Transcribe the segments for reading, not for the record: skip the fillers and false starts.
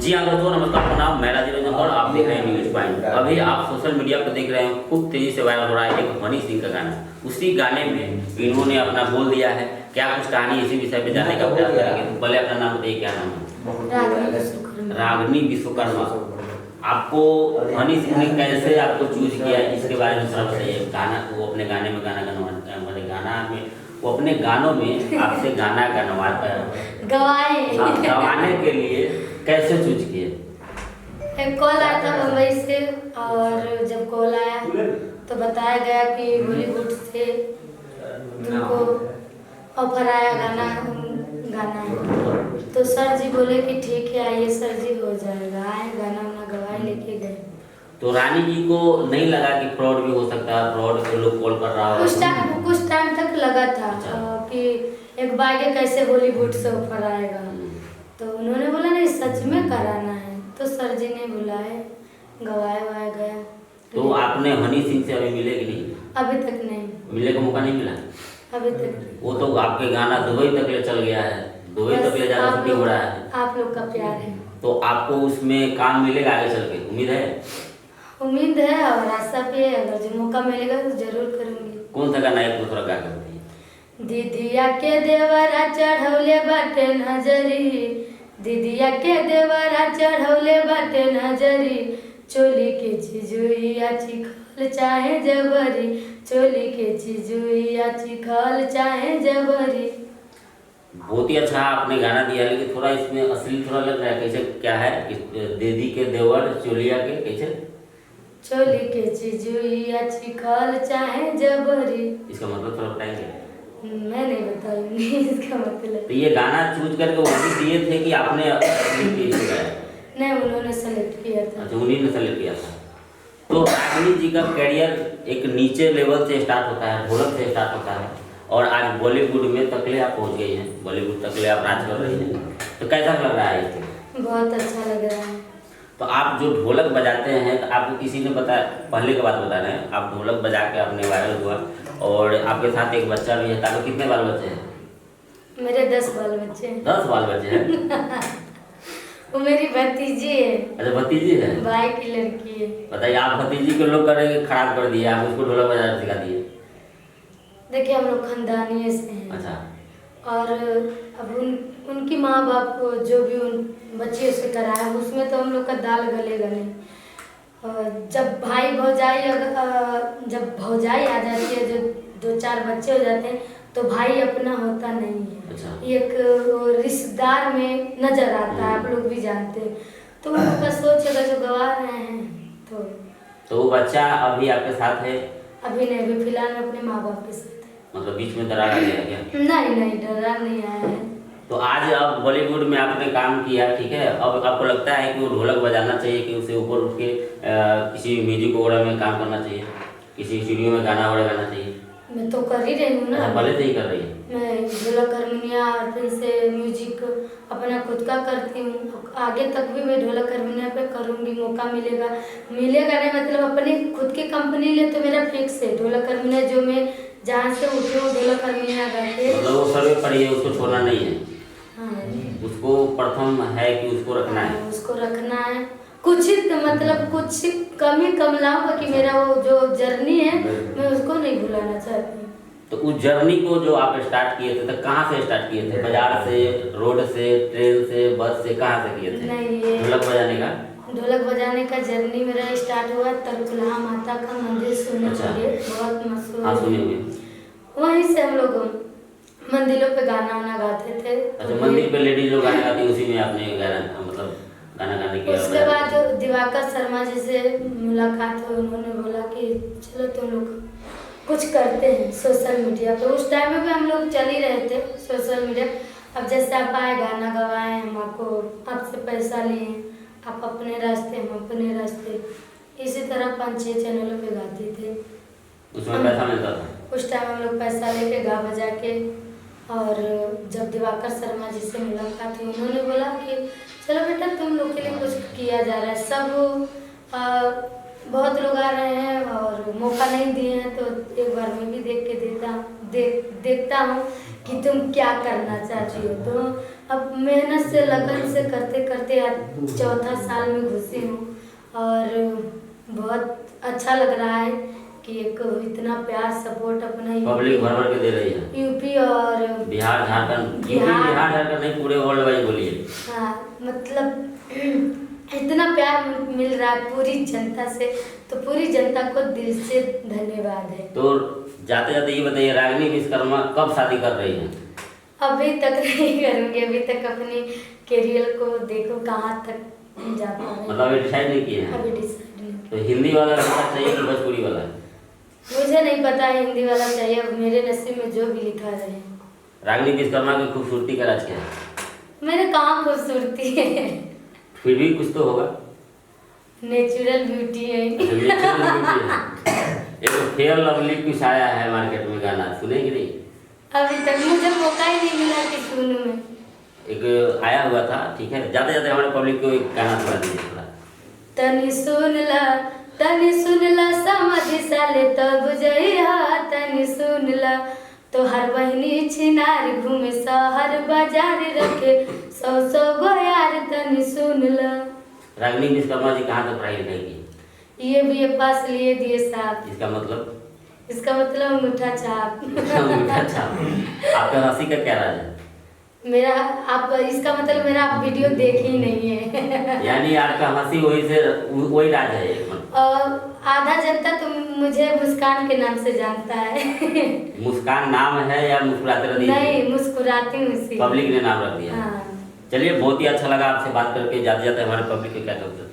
जी हाँ दोस्तों, नमस्कार, प्रणाम। मैं राजीव रंजन और आप देख रहे हैं न्यूज पॉइंट। अभी आप सोशल मीडिया पर देख रहे हैं, खूब तेजी से वायरल हो रहा है एक हनी सिंह का गाना। उसी गाने में इन्होंने अपना बोल दिया है। क्या कुछ कहानी इसी विषय पे जानने का प्रयास करेंगे। तो पहले अपना नाम बताइए, क्या नाम है? रागिनी विश्वकर्मा। आपको हनी सिंह ने कैसे आपको चूज किया, इसके बारे में थोड़ा बताइए। गाना वो अपने गाने में गाना वो अपने गानों में आपसे गाना गवाने के लिए कैसे चूज किए? एक कॉल आया था मुंबई से, और जब कॉल आया तो बताया गया कि बॉलीवुड से तुमको ऑफर आया गाना है। तो सर जी बोले कि ठीक है, आइए सर जी, हो जाएगा। आए, गाना गवाए, लेके गए। तो रानी जी को नहीं लगा कि फ्रॉड भी हो सकता है, फ्रॉड के लोग कॉल कर रहा हो? कुछ टाइम तक लगा था कि एक बार कैसे बॉलीवुड से ऑफर आएगा। तो उन्होंने बोला नहीं, सच में कराना है। तो सर जी ने बुलाए, गवाए गया। तो आपने हनी सिंह से अभी मिले कि नहीं? अभी तक नहीं मिलने का मौका नहीं मिला अभी तक। वो तो आपके गाना दुबई तक ले चल गया है, दुबई तक ले जाकर शूटिंग हो रहा है। आप लोग का प्यार है तो आपको उसमें काम मिलेगा आगे चल के, उम्मीद है? उम्मीद है और आशा भी है। अगर जो मौका मिलेगा तो जरूर करूंगी। कौन सा गाना है, तो थोड़ा गा करते हैं। दीदिया के देवरा चढ़ौले बाटे नजरी, दीदिया के देवरा चढ़ौले बाटे नजरी, चोली के चिजुइया चिखल चाहे जबरी, चोली के चिजुइया चिखल चाहे जबरी। बहुत ही अच्छा आपने गाना दिया, लेकिन थोड़ा इसमें असली थोड़ा लग रहा है। कैसे, क्या है? दीदी के देवर चोलिया के कैसे? चोली के चिजुइया चिखल चाहे जबरी। इसका मतलब थोड़ा बताएंगे? मैं नहीं बताऊंगी इसका मतलब। तो ये गाना चूज करके वो भी दिए थे कि आपने गाया? नहीं, उन्होंने सेलेक्ट किया था। अच्छा, उन्हीं ने सेलेक्ट किया था। तो रागिनी जी का करियर एक नीचे लेवल से स्टार्ट होता है, ढोलक से स्टार्ट होता है, और आज बॉलीवुड में तकले आप पहुंच गई हैं, बॉलीवुड तकले आप राज कर रही हैं। तो कैसा लग रहा है इससे? बहुत अच्छा लग रहा है। तो आप जो ढोलक बजाते हैं, तो आपको किसी ने बताया? पहले की बात बता रहे हैं, आप ढोलक बजा के आपने वायरल हुआ, और आपके साथ एक बच्चा भी है। ताकि कितने बाल बच्चे हैं? मेरे 10 बाल बच्चे हैं। 10 बाल बच्चे हैं? वो मेरी भतीजी है। अच्छा, भतीजी है? भाई की लड़की है। बताइए, आप भतीजी को लोग करे खराब कर दिए, आप उसको ढोलक बजाना सिखा दिए। देखिए, हम लोग खानदानी से हैं। अच्छा। और अब उनकी माँ बाप को जो भी उन बच्चे से कराया, उसमें तो हम लोग का दाल गलेगा नहीं। और जब भौजाई आ जाती है, जो 2-4 बच्चे हो जाते हैं, तो भाई अपना होता नहीं है। अच्छा। एक रिश्तेदार में नजर आता है, आप लोग भी जानते हैं। तो उन लोग का सोच अगर जो गवा रहे हैं तो वो बच्चा अभी आपके साथ है? अभी नहीं, अभी फिलहाल अपने माँ बाप के साथ है। मतलब बीच में दरार आ गया क्या? नहीं, दरार नहीं आया है। तो आज अब बॉलीवुड में आपने काम किया, ठीक है, अब आपको लगता है कि वो ढोलक बजाना चाहिए, कि उसे ऊपर उठ के किसी म्यूजिक वगैरह में काम करना चाहिए, किसी स्टूडियो में गाना वगैरह गाना चाहिए? मैं तो कर ही रही हूँ ना। पहले से ही कर रही है? मैं ढोलक, हारमोनिया और फिर से म्यूजिक अपना खुद का करती हूँ। आगे तक भी मैं ढोलक हारमोनिया पे करूँगी। मौका मिलेगा नहीं, मतलब अपनी खुद की कंपनी ले तो मेरा फिक्स है ढोलक हारमोनिया। जो मैं जहाँ से उठी हूँ ढोलक हारमोनिया करके। मतलब वो सर्वे पड़ी है, उसको छोड़ना नहीं है? हाँ, उसको प्रथम है कि उसको रखना है? उसको रखना है। कुछ कमी कमलाओं कि मेरा वो जो जर्नी है, मैं उसको नहीं भुलाना चाहती। तो उस जर्नी को जो आप स्टार्ट किए थे, तो कहाँ से स्टार्ट किए थे? बाजार से, रोड से, ट्रेन से, बस से, कहाँ से किए थे? नहीं, ढोलक बजाने का? ढोलक बजाने का जर्नी मेरा स्टार्ट हुआ तरकुलहा माता का मंदिर, सुने होंगे, बहुत मशहूर। हाँ, सुने होंगे। वहीं से हम लोग मंदिरों पे गाना गाते थे। अच्छा, मंदिर पे लेडीज लोग गाना गाती, उसी में आपने मतलब गाना गाने की? उसके बाद दिवाकर शर्मा जी से मुलाकात हुई। उन्होंने बोला कि चलो तुम लोग कुछ करते हैं सोशल मीडिया पे। उस टाइम में भी हम लोग चल ही रहे थे सोशल मीडिया। अब जैसे आप आए, गाना गवाए, हम आपसे पैसा लिए, आप अपने रास्ते, हम अपने रास्ते, इसी तरह 5-6 चैनलों पे गाते थे। उसमें पैसा मिलता था? उस टाइम हम लोग पैसा लेके गा बजा के। और जब दिवाकर शर्मा जी से मुलाकात हुई, उन्होंने बोला कि चलो बेटा, तुम लोग के लिए कुछ किया जा रहा है। सब बहुत लोग आ रहे हैं और मौका नहीं दिए हैं, तो एक बार मैं भी देखता हूँ कि तुम क्या करना चाहती हो। तो अब मेहनत से लगन से करते करते आज चौथा साल में घुसी हूँ और बहुत अच्छा लग रहा है कि एक इतना प्यार सपोर्ट अपना पब्लिक भर भर के दे रही है। यूपी और बिहार झारखंड, यूपी बिहार झारखंड नहीं, पूरे वर्ल्ड वाइड बोलिए। हाँ, मतलब इतना प्यार मिल रहा है पूरी जनता से, तो पूरी जनता को दिल से धन्यवाद है। तो जाते जाते ये बताइए, रागिनी विश्वकर्मा कब शादी कर रही हैं? अभी तक नहीं करूँगी, अभी तक अपनी करियर को देखो कहाँ तक जा पाऊँ। मतलब अभी डिसाइड नहीं किए हैं? अभी डिसाइड नहीं। तो हिंदी वाला रिश्ता चाहिए कि भोजपुरी वाला? मुझे नहीं पता हिंदी वाला चाहिए, अब मेरे नसीब में जो भी लिखा रहे। रागिनी विश्वकर्मा की खूबसूरती का राज क्या है? मेरे कहाँ खूबसूरती है, फिर भी कुछ तो होगा। नेचुरल ब्यूटी है। नेचुरल ब्यूटी है। एक फेयर लवली कुछ आया है मार्केट में, गाना सुने कि नहीं? अभी तक मुझे मौका ही नहीं मिला कि सुनूं मैं। एक आया हुआ था, ठीक है, जाते जाते हमारे पब्लिक को एक गाना सुना दीजिए थोड़ा। तनी सुन ला समझ साले तब जइहा, तनी सुन ला तो हर बहनी छिनार घूमे शहर बाजार रखे 100 गो यार, तनी सुन ला। रागिनी विश्वकर्मा जी कहाँ तक पढ़ाई लिखाई की? ये भी पास लिए दिए साहब। इसका मतलब? इसका मतलब अंगूठा छाप। अंगूठा छाप। आपका हंसी का क्या राज है? मेरा आप इसका मतलब मेरा आप वीडियो देखे ही नहीं है। यानी आपका हंसी वही राज है एक मतलब। और आधा जनता तो मुझे मुस्कान के नाम से जानता है। मुस्कान नाम है या मुस्कुराते रहती है? नहीं, मुस्कुराती हूँ इसी। पब्लिक ने नाम रख दिया। हाँ। चलिए, बहुत ही अच्छा लगा आपसे बात करके। जाते जाते हमारे पब्लिक को क्या कहते?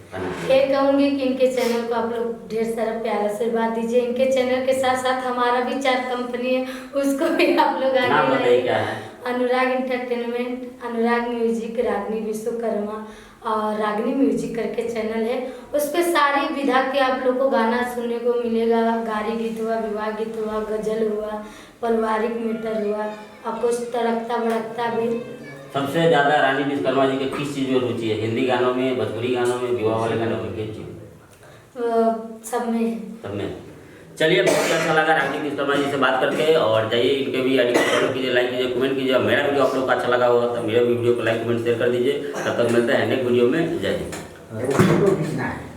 ये कहूँगी कि इनके चैनल को आप लोग ढेर सारा प्यार आशीर्वाद दीजिए। इनके चैनल के साथ साथ हमारा भी 4 कंपनी है, उसको भी आप लोग नाम आगे बताइए क्या है? अनुराग इंटरटेनमेंट, अनुराग म्यूजिक, रागिनी विश्वकर्मा और रागिनी म्यूजिक करके चैनल है। उस पर सारी विधा के आप लोग को गाना सुनने को मिलेगा। गारी गीत हुआ, विवाह गीत हुआ, गजल हुआ, पारिवारिक मैटर हुआ और कुछ तड़कता भड़कता भी। सबसे ज़्यादा रानी विश्वकर्मा जी के किस चीज़ में रुचि है? हिंदी गानों में, भोजपुरी गानों में, विवाह वाले गानों में, किस चीज़? सब में। सब में। चलिए, बहुत ही अच्छा लगा रागिनी विश्वकर्मा जी से बात करके। और जाइए इनके भी आईडी को फॉलो कीजिए, लाइक कीजिए, कमेंट कीजिए। मेरा वीडियो आप लोग को अच्छा लगा होगा तो मेरे वीडियो को लाइक कमेंट शेयर कर दीजिए। तब तक मिलते हैं नेक्स्ट वीडियो में। जय हिंद।